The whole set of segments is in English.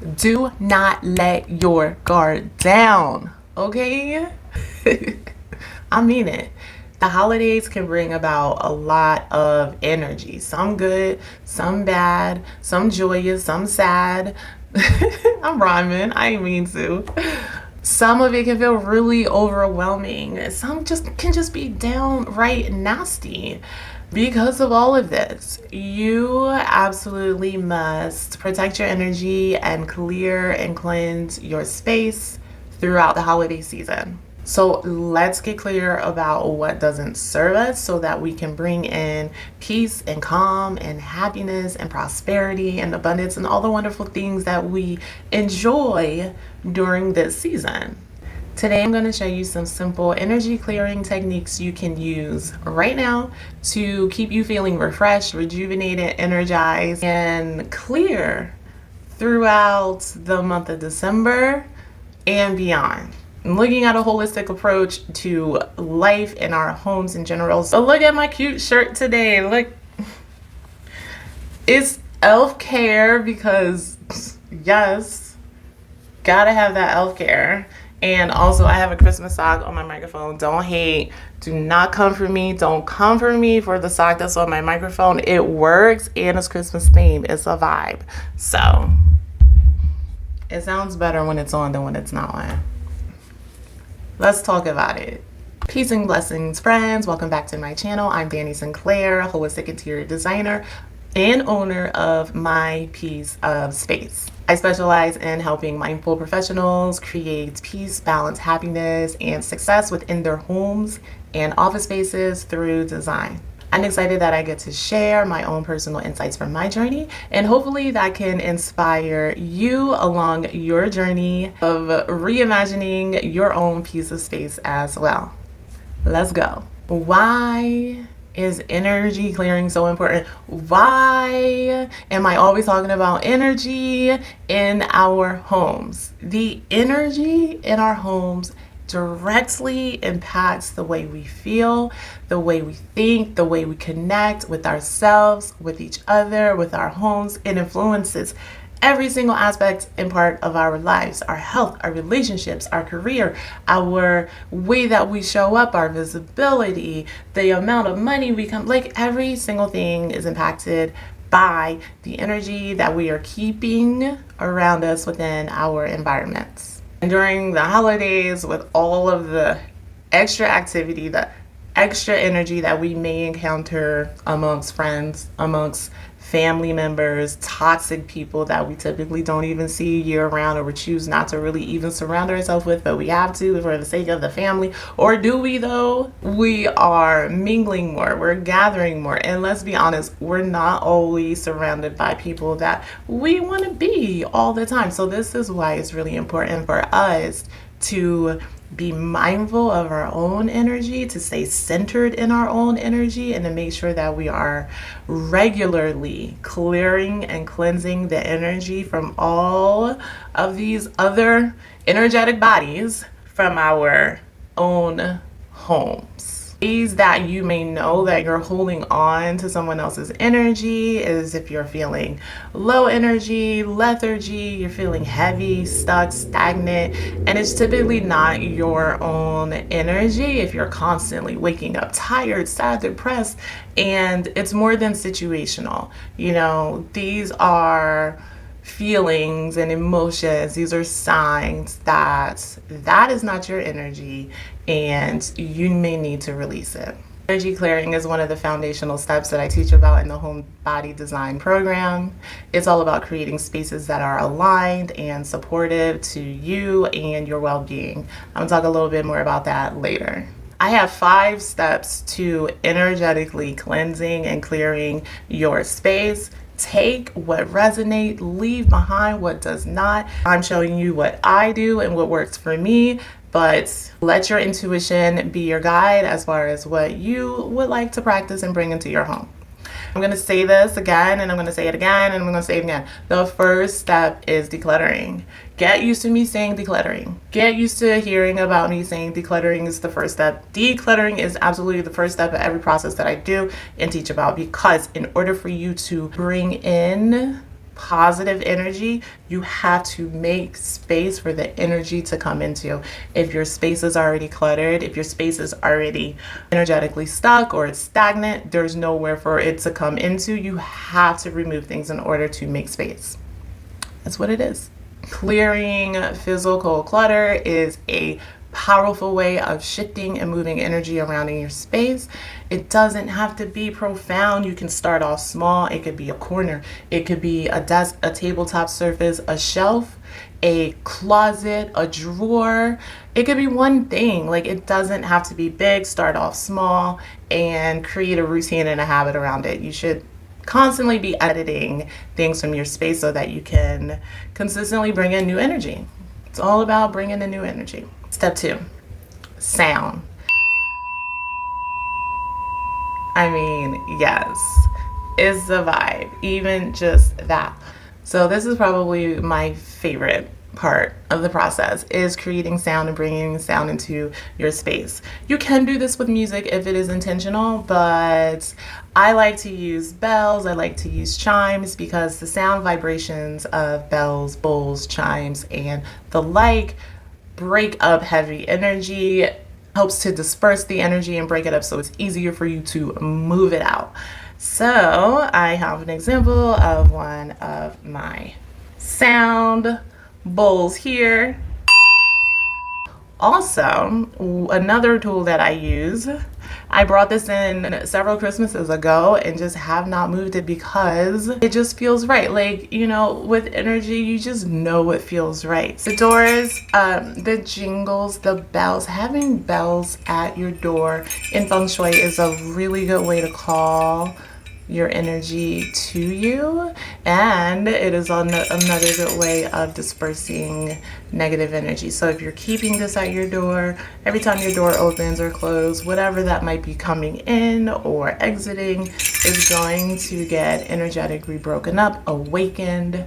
Do not let your guard down, okay? I mean it. The holidays can bring about a lot of energy. Some good, some bad, some joyous, some sad. I'm rhyming. I didn't mean to. Some of it can feel really overwhelming. Some can just be downright nasty. Because of all of this, you absolutely must protect your energy and clear and cleanse your space throughout the holiday season. So let's get clear about what doesn't serve us so that we can bring in peace and calm and happiness and prosperity and abundance and all the wonderful things that we enjoy during this season. Today I'm going to show you some simple energy clearing techniques you can use right now to keep you feeling refreshed, rejuvenated, energized, and clear throughout the month of December and beyond. I'm looking at a holistic approach to life in our homes in general. So look at my cute shirt today. Look, it's elf care because yes, gotta have that elf care. And also I have a Christmas sock on my microphone. Don't hate. Do not come for me. Don't come for me for the sock that's on my microphone. It works and it's Christmas themed. It's a vibe. So it sounds better when it's on than when it's not on. Let's talk about it. Peace and blessings, friends. Welcome back to my channel. I'm Danny Sinclair, holistic interior designer and owner of My Piece of Space. I specialize in helping mindful professionals create peace, balance, happiness, and success within their homes and office spaces through design. I'm excited that I get to share my own personal insights from my journey, and hopefully that can inspire you along your journey of reimagining your own piece of space as well. Let's go. Why is energy clearing so important? Why am I always talking about energy in our homes? The energy in our homes directly impacts the way we feel, the way we think, the way we connect with ourselves, with each other, with our homes. It influences every single aspect and part of our lives, our health, our relationships, our career, our way that we show up, our visibility, the amount of money we come, like every single thing is impacted by the energy that we are keeping around us within our environments. And during the holidays, with all of the extra activity, the extra energy that we may encounter amongst friends, amongst family members, toxic people that we typically don't even see year round, or we choose not to really even surround ourselves with, but we have to for the sake of the family. Or do we though? We are mingling more, we're gathering more, and let's be honest, we're not always surrounded by people that we want to be all the time. So this is why it's really important for us to be mindful of our own energy, to stay centered in our own energy, and to make sure that we are regularly clearing and cleansing the energy from all of these other energetic bodies from our own homes. Ways that you may know that you're holding on to someone else's energy is if you're feeling low energy, lethargy, you're feeling heavy, stuck, stagnant, and it's typically not your own energy. If you're constantly waking up tired, sad, depressed, and it's more than situational. You know, these are feelings and emotions. These are signs that that is not your energy and you may need to release it. Energy clearing is one of the foundational steps that I teach about in the home body design program. It's all about creating spaces that are aligned and supportive to you and your well-being. I'm gonna talk a little bit more about that later. I have 5 steps to energetically cleansing and clearing your space. Take what resonates, leave behind what does not. I'm showing you what I do and what works for me, but let your intuition be your guide as far as what you would like to practice and bring into your home. I'm going to say this again, and I'm going to say it again, and I'm going to say it again. The first step is decluttering. Get used to me saying decluttering. Get used to hearing about me saying decluttering is the first step. Decluttering is absolutely the first step of every process that I do and teach about, because in order for you to bring in positive energy, you have to make space for the energy to come into. If your space is already cluttered, if your space is already energetically stuck or it's stagnant, there's nowhere for it to come into. You have to remove things in order to make space. That's what it is. Clearing physical clutter is a powerful way of shifting and moving energy around in your space. It doesn't have to be profound. You can start off small. It could be a corner, it could be a desk, a tabletop surface, a shelf, a closet, a drawer. It could be one thing. Like, it doesn't have to be big. Start off small and create a routine and a habit around it. You should constantly be editing things from your space so that you can consistently bring in new energy. It's all about bringing in new energy. Step 2, sound. I mean, yes, it's the vibe, even just that. So this is probably my favorite part of the process, is creating sound and bringing sound into your space. You can do this with music if it is intentional, but I like to use bells, I like to use chimes, because the sound vibrations of bells, bowls, chimes, and the like break up heavy energy, helps to disperse the energy and break it up so it's easier for you to move it out. So I have an example of one of my sound bowls here. Also, another tool that I use, I brought this in several Christmases ago and just have not moved it because it just feels right. Like, you know, with energy, you just know it feels right. The doors, the jingles, the bells, having bells at your door in feng shui is a really good way to call your energy to you, and it is another good way of dispersing negative energy. So if you're keeping this at your door, every time your door opens or closes, whatever that might be coming in or exiting is going to get energetically broken up, awakened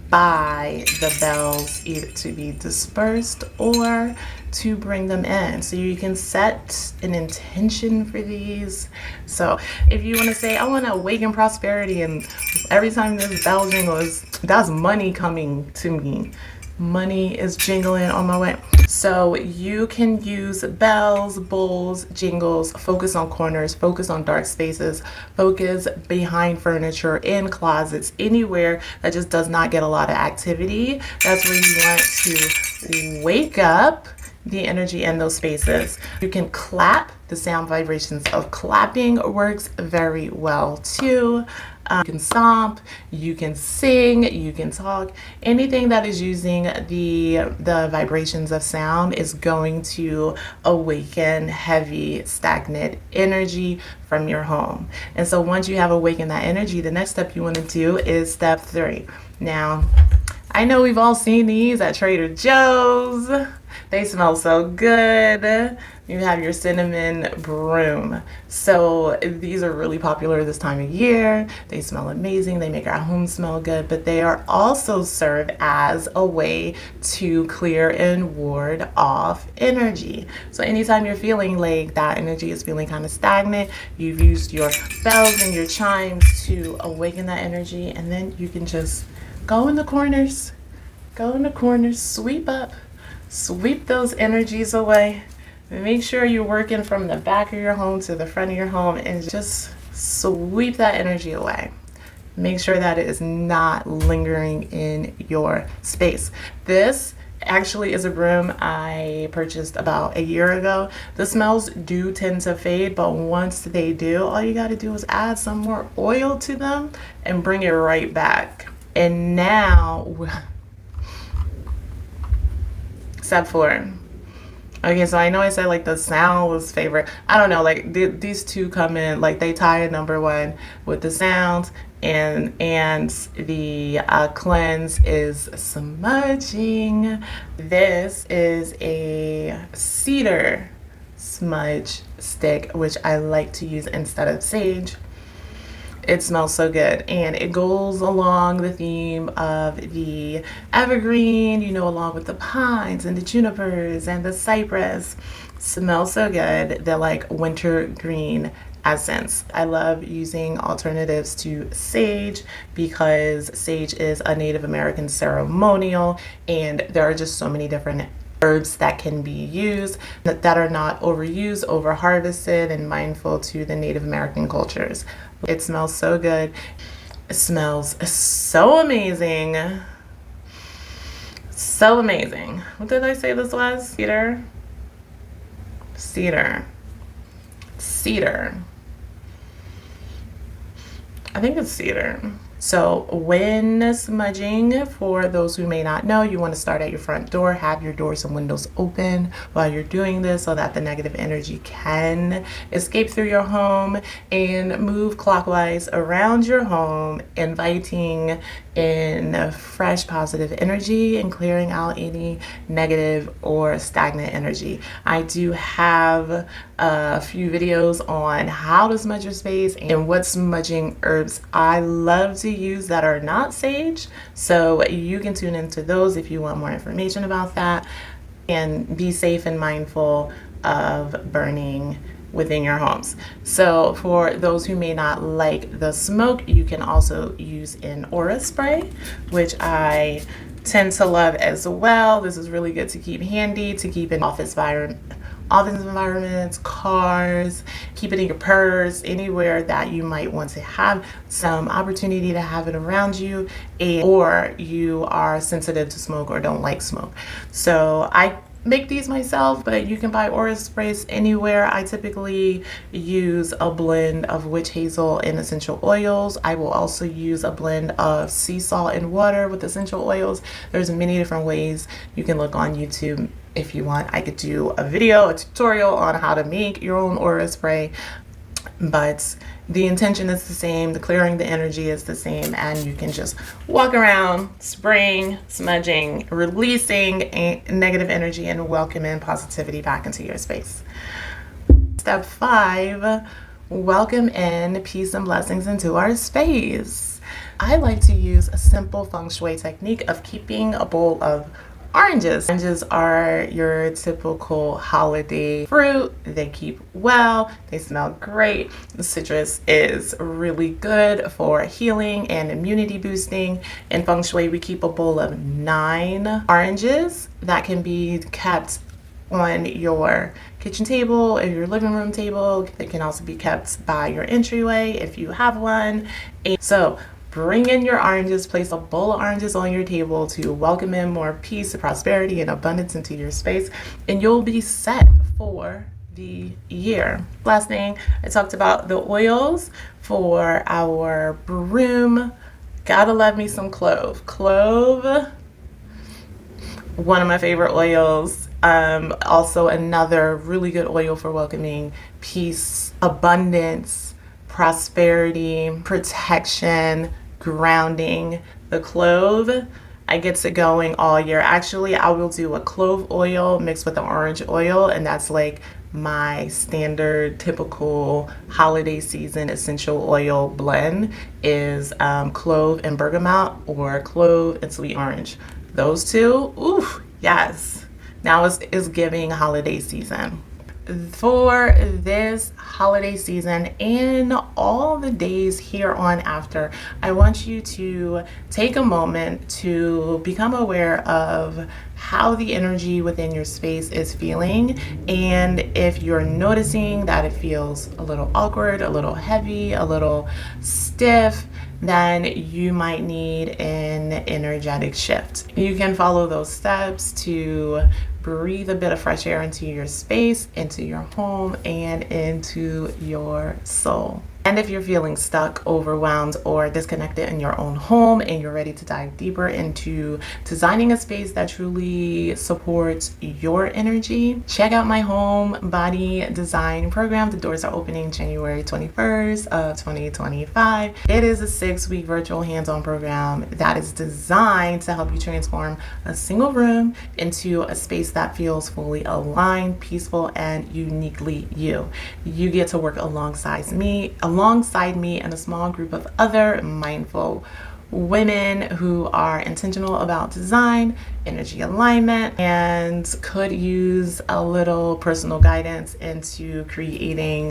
by the bells, either to be dispersed or to bring them in. So you can set an intention for these. So if you want to say, I want to awaken prosperity, and every time this bell jingles, that's money coming to me. Money is jingling on my way. So you can use bells, bowls, jingles, focus on corners, focus on dark spaces, focus behind furniture, in closets, anywhere that just does not get a lot of activity. That's where you want to wake up the energy in those spaces. You can clap. The sound vibrations of clapping works very well too. You can stomp, you can sing, you can talk. Anything that is using the vibrations of sound is going to awaken heavy, stagnant energy from your home. And so once you have awakened that energy, the next step you want to do is step 3. Now, I know we've all seen these at Trader Joe's. They smell so good. You have your cinnamon broom. So these are really popular this time of year. They smell amazing. They make our home smell good, but they are also serve as a way to clear and ward off energy. So anytime you're feeling like that energy is feeling kind of stagnant, you've used your bells and your chimes to awaken that energy, and then you can just go in the corners, sweep up, sweep those energies away. Make sure you're working from the back of your home to the front of your home and just sweep that energy away. Make sure that it is not lingering in your space. This actually is a broom I purchased about a year ago. The smells do tend to fade, but once they do, all you got to do is add some more oil to them and bring it right back. And now, step 4. Okay, so I know I said like the sound was favorite. I don't know, like these two come in, like they tie in number 1 with the sound, and the cleanse is smudging. This is a cedar smudge stick, which I like to use instead of sage. It smells so good, and it goes along the theme of the evergreen, you know, along with the pines and the junipers and the cypress. Smells so good. They're like winter green essence. I love using alternatives to sage because sage is a Native American ceremonial, and there are just so many different herbs that can be used that are not overused, over harvested, and mindful to the Native American cultures. It smells so good. It smells so amazing. So amazing. What did I say this was? Cedar? Cedar. Cedar. I think it's cedar. So when smudging, for those who may not know, you want to start at your front door, have your doors and windows open while you're doing this so that the negative energy can escape through your home, and move clockwise around your home, inviting in fresh positive energy and clearing out any negative or stagnant energy. I do have a few videos on how to smudge your space and what smudging herbs I love to use that are not sage, so you can tune into those if you want more information about that, and be safe and mindful of burning within your homes. So for those who may not like the smoke, you can also use an aura spray, which I tend to love as well. This is really good to keep handy, to keep in office environments, cars, keep it in your purse, anywhere that you might want to have some opportunity to have it around you, or you are sensitive to smoke or don't like smoke. So I make these myself, but you can buy aura sprays anywhere. I typically use a blend of witch hazel and essential oils. I will also use a blend of sea salt and water with essential oils. There's many different ways. You can look on YouTube if you want. I could do a video, a tutorial on how to make your own aura spray, but the intention is the same, the clearing the energy is the same, and you can just walk around spraying, smudging, releasing negative energy, and welcoming positivity back into your space. Step 5, welcome in peace and blessings into our space. I like to use a simple feng shui technique of keeping a bowl of oranges. Oranges are your typical holiday fruit. They keep well, they smell great. The citrus is really good for healing and immunity boosting. In feng shui, we keep a bowl of 9 oranges that can be kept on your kitchen table or your living room table. They can also be kept by your entryway if you have one. So bring in your oranges, place a bowl of oranges on your table to welcome in more peace, prosperity, and abundance into your space, and you'll be set for the year. Last thing, I talked about the oils for our broom. Gotta love me some clove. Clove, one of my favorite oils. Also another really good oil for welcoming peace, abundance, prosperity, protection, grounding. The clove, I get it going all year. Actually, I will do a clove oil mixed with an orange oil, and that's like my standard typical holiday season essential oil blend is clove and bergamot, or clove and sweet orange. Those two, ooh, yes. Now it's giving holiday season. For this holiday season and all the days here on after, I want you to take a moment to become aware of how the energy within your space is feeling, and if you're noticing that it feels a little awkward, a little heavy, a little stiff, then you might need an energetic shift. You can follow those steps to breathe a bit of fresh air into your space, into your home, and into your soul. And if you're feeling stuck, overwhelmed, or disconnected in your own home, and you're ready to dive deeper into designing a space that truly supports your energy, check out my home body design program. The doors are opening January 21st of 2025. It is a 6-week virtual hands-on program that is designed to help you transform a single room into a space that feels fully aligned, peaceful, and uniquely you. You get to work alongside me and a small group of other mindful women who are intentional about design, energy alignment, and could use a little personal guidance into creating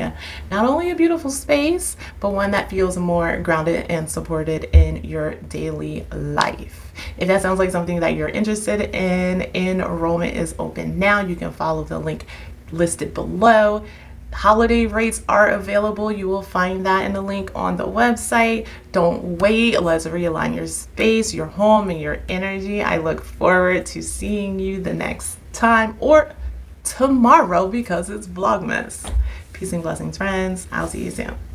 not only a beautiful space, but one that feels more grounded and supported in your daily life. If that sounds like something that you're interested in, enrollment is open now. You can follow the link listed below. Holiday rates are available. You will find that in the link on the website. Don't wait. Let's realign your space, your home, and your energy. I look forward to seeing you the next time or tomorrow because it's Vlogmas. Peace and blessings, friends. I'll see you soon.